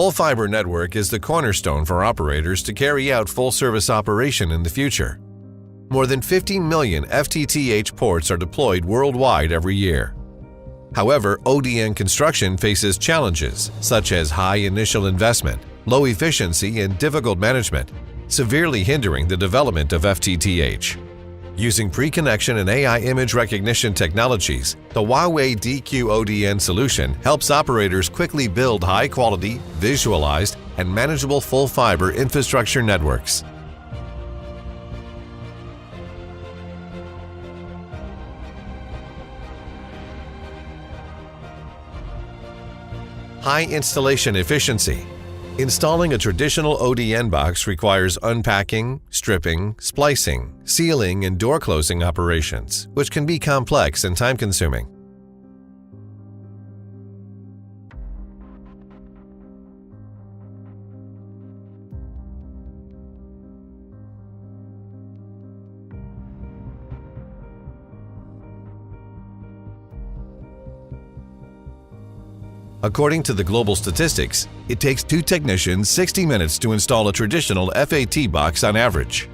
full fiber network is the cornerstone for operators to carry out full-service operation in the future. More than 15 million FTTH ports are deployed worldwide every year. However, ODN construction faces challenges such as high initial investment, low efficiency, and difficult management, severely hindering the development of FTTH. Using pre-connection and AI image recognition technologies, the Huawei DQ ODN solution helps operators quickly build high-quality, visualized, and manageable full-fiber infrastructure networks. High installation efficiency. Installing a traditional ODN box requires unpacking, stripping, splicing, sealing, and door closing operations, which can be complex and time-consuming. According to the global statistics, it takes 2 technicians 60 minutes to install a traditional FAT box on average.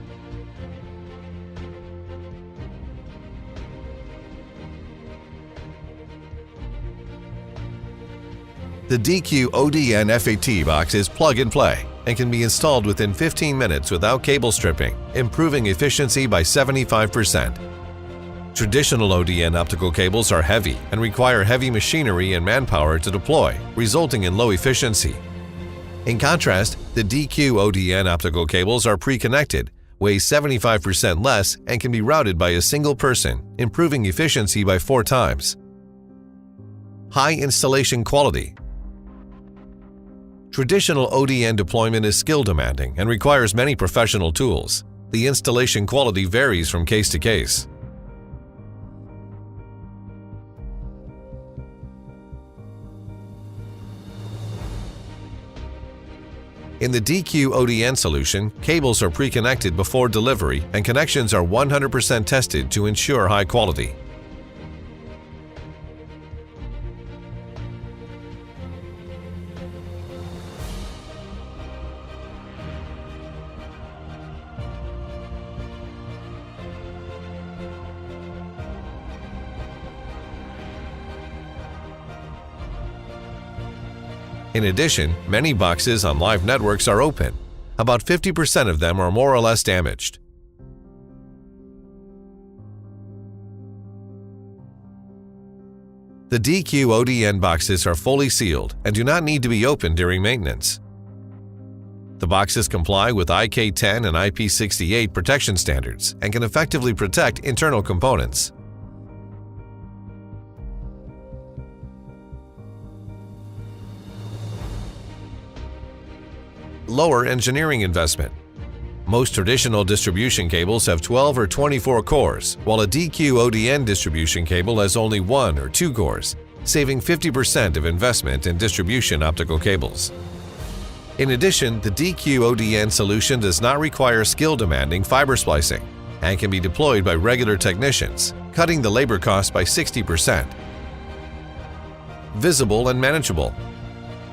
The DQ ODN FAT box is plug-and-play and can be installed within 15 minutes without cable stripping, improving efficiency by 75%. Traditional ODN optical cables are heavy and require heavy machinery and manpower to deploy, resulting in low efficiency. In contrast, the DQ ODN optical cables are pre-connected, weigh 75% less, and can be routed by a single person, improving efficiency by 4 times. High installation quality. Traditional ODN deployment is skill-demanding and requires many professional tools. The installation quality varies from case to case. In the DQ ODN solution, cables are pre-connected before delivery and connections are 100% tested to ensure high quality. In addition, many boxes on live networks are open. About 50% of them are more or less damaged. The DQ ODN boxes are fully sealed and do not need to be opened during maintenance. The boxes comply with IK10 and IP68 protection standards and can effectively protect internal components. Lower engineering investment. Most traditional distribution cables have 12 or 24 cores, while a DQ ODN distribution cable has only 1 or 2 cores, saving 50% of investment in distribution optical cables. In addition, the DQ ODN solution does not require skill-demanding fiber splicing and can be deployed by regular technicians, cutting the labor cost by 60%. Visible and manageable.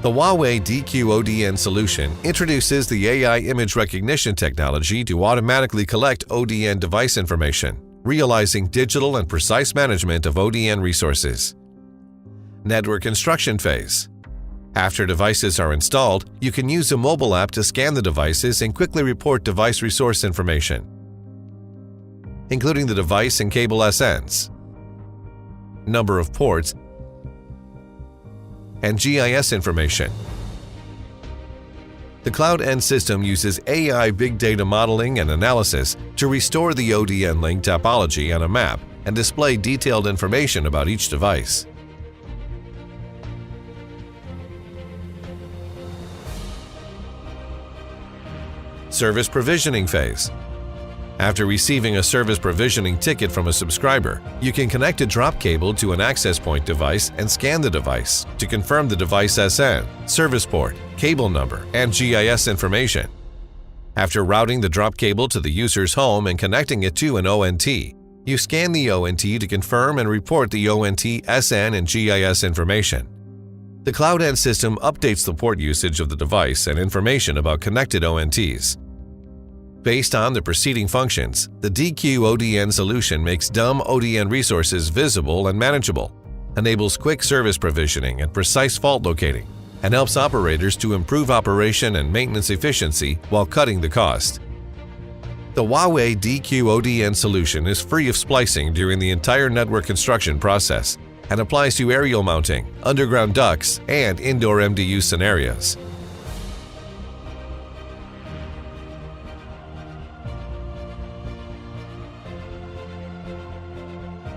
The Huawei DQ ODN solution introduces the AI image recognition technology to automatically collect ODN device information, realizing digital and precise management of ODN resources. Network instruction phase. After devices are installed, you can use a mobile app to scan the devices and quickly report device resource information, including the device and cable SNs, number of ports, and GIS information. The Cloud End system uses AI big data modeling and analysis to restore the ODN link topology on a map and display detailed information about each device. Service provisioning phase. After receiving a service provisioning ticket from a subscriber, you can connect a drop cable to an access point device and scan the device to confirm the device SN, service port, cable number, and GIS information. After routing the drop cable to the user's home and connecting it to an ONT, you scan the ONT to confirm and report the ONT SN and GIS information. The CloudN system updates the port usage of the device and information about connected ONTs. Based on the preceding functions, the DQ ODN solution makes dumb ODN resources visible and manageable, enables quick service provisioning and precise fault locating, and helps operators to improve operation and maintenance efficiency while cutting the cost. The Huawei DQ ODN solution is free of splicing during the entire network construction process and applies to aerial mounting, underground ducts, and indoor MDU scenarios.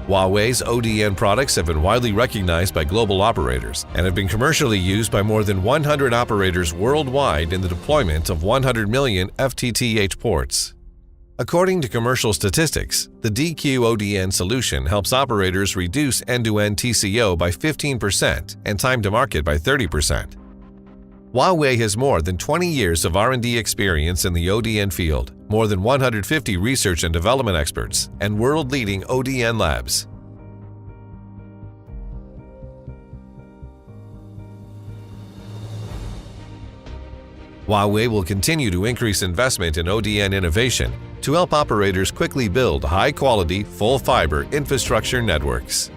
Huawei's ODN products have been widely recognized by global operators and have been commercially used by more than 100 operators worldwide in the deployment of 100 million FTTH ports. According to commercial statistics, the DQ ODN solution helps operators reduce end-to-end TCO by 15% and time to market by 30%. Huawei has more than 20 years of R&D experience in the ODN field, more than 150 research and development experts, and world-leading ODN labs. Huawei will continue to increase investment in ODN innovation to help operators quickly build high-quality, full-fiber infrastructure networks.